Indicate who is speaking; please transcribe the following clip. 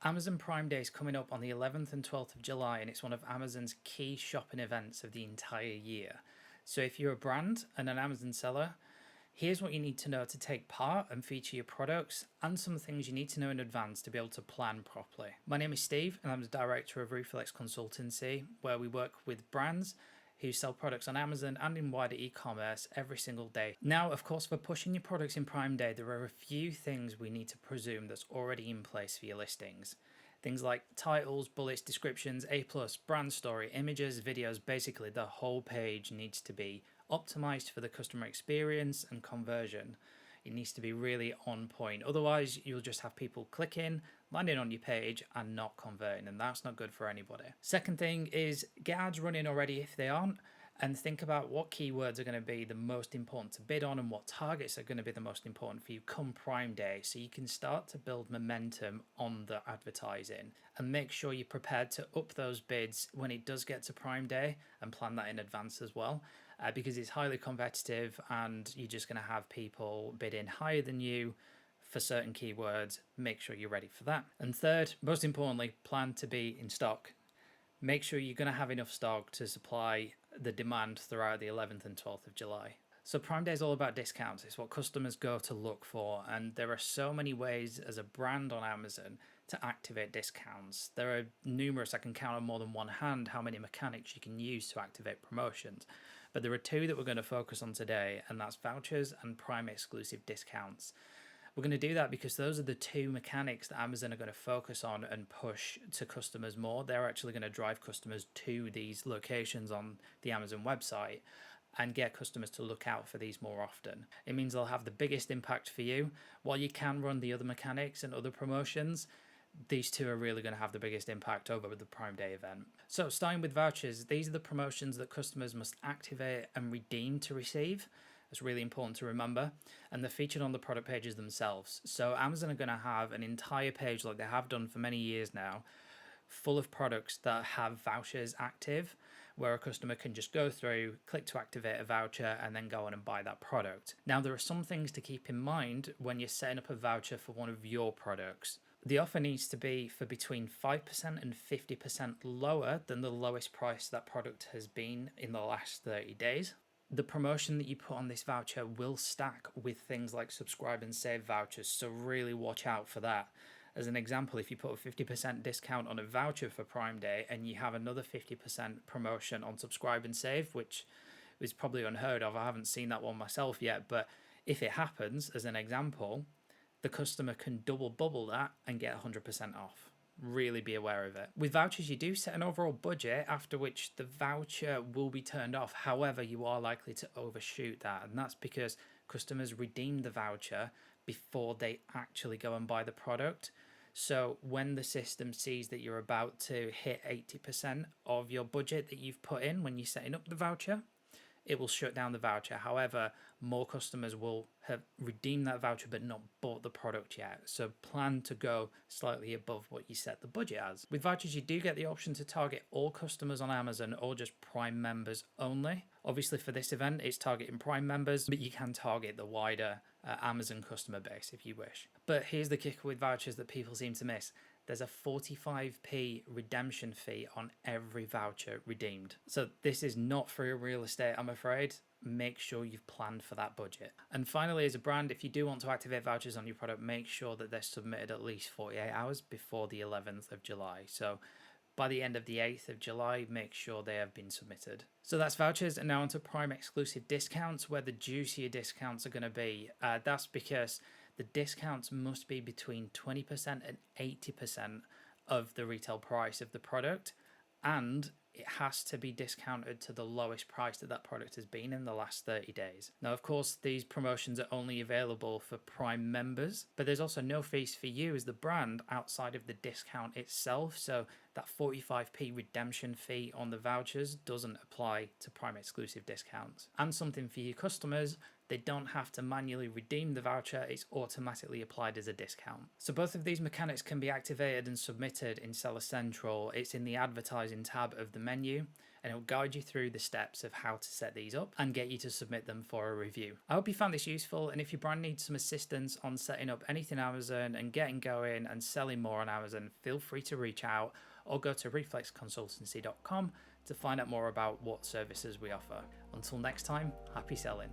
Speaker 1: Amazon Prime Day is coming up on the 11th and 12th of July, and it's one of Amazon's key shopping events of the entire year. So if you're a brand and an Amazon seller, here's what you need to know to take part and feature your products, and some things you need to know in advance to be able to plan properly. My name is Steve, and I'm the director of Reflex Consultancy, where we work with brands who sell products on Amazon and in wider e-commerce every single day. Now, of course, for pushing your products in Prime Day, there are a few things we need to presume that's already in place for your listings. Things like titles, bullets, descriptions, A+, brand story, images, videos, basically the whole page needs to be optimized for the customer experience and conversion. It needs to be really on point. Otherwise, you'll just have people clicking, landing on your page and not converting, and that's not good for anybody. Second thing is get ads running already if they aren't, and think about what keywords are going to be the most important to bid on and what targets are going to be the most important for you come Prime Day, so you can start to build momentum on the advertising, and make sure you're prepared to up those bids when it does get to Prime Day, and plan that in advance as well. Because it's highly competitive and you're just going to have people bidding higher than you for certain keywords. Make sure you're ready for that. And third, most importantly, plan to be in stock. Make sure you're going to have enough stock to supply the demand throughout the 11th and 12th of July. So Prime Day is all about discounts. It's what customers go to look for, and there are so many ways as a brand on Amazon to activate discounts. There are numerous, I can count on more than one hand how many mechanics you can use to activate promotions. But there are two that we're going to focus on today, and that's vouchers and Prime exclusive discounts. We're going to do that because those are the two mechanics that Amazon are going to focus on and push to customers more. They're actually going to drive customers to these locations on the Amazon website and get customers to look out for these more often. It means they'll have the biggest impact for you. While you can run the other mechanics and other promotions, these two are really going to have the biggest impact over the Prime Day event. So starting with vouchers, these are the promotions that customers must activate and redeem to receive. It's really important to remember, and they're featured on the product pages themselves. So Amazon are going to have an entire page, like they have done for many years now, full of products that have vouchers active, where a customer can just go through, click to activate a voucher, and then go on and buy that product. Now, there are some things to keep in mind when you're setting up a voucher for one of your products. The offer needs to be for between 5% and 50% lower than the lowest price that product has been in the last 30 days. The promotion that you put on this voucher will stack with things like subscribe and save vouchers, so really watch out for that. As an example, if you put a 50% discount on a voucher for Prime Day and you have another 50% promotion on subscribe and save, which is probably unheard of, I haven't seen that one myself yet, but if it happens, as an example, the customer can double bubble that and get 100% off. Really be aware of it. With vouchers, you do set an overall budget after which the voucher will be turned off. However, you are likely to overshoot that, and that's because customers redeem the voucher before they actually go and buy the product. So when the system sees that you're about to hit 80% of your budget that you've put in when you're setting up the voucher, it will shut down the voucher. However, more customers will have redeemed that voucher but not bought the product yet. So plan to go slightly above what you set the budget as. With vouchers, you do get the option to target all customers on Amazon or just Prime members only. Obviously, for this event, it's targeting Prime members, but you can target the wider Amazon customer base if you wish. But here's the kicker with vouchers that people seem to miss. There's a 45p redemption fee on every voucher redeemed. So this is not free real estate, I'm afraid. Make sure you've planned for that budget. And finally, as a brand, if you do want to activate vouchers on your product, make sure that they're submitted at least 48 hours before the 11th of July. So by the end of the 8th of July, make sure they have been submitted. So that's vouchers, and now onto Prime exclusive discounts, where the juicier discounts are going to be. That's because the discounts must be between 20% and 80% of the retail price of the product, and it has to be discounted to the lowest price that product has been in the last 30 days. Now, of course, these promotions are only available for Prime members, but there's also no fees for you as the brand outside of the discount itself. So that 45p redemption fee on the vouchers doesn't apply to Prime exclusive discounts. And something for your customers, they don't have to manually redeem the voucher, it's automatically applied as a discount. So both of these mechanics can be activated and submitted in Seller Central. It's in the advertising tab of the menu, and it'll guide you through the steps of how to set these up and get you to submit them for a review. I hope you found this useful, and if your brand needs some assistance on setting up anything Amazon and getting going and selling more on Amazon, feel free to reach out or go to reflexconsultancy.com to find out more about what services we offer. Until next time, happy selling.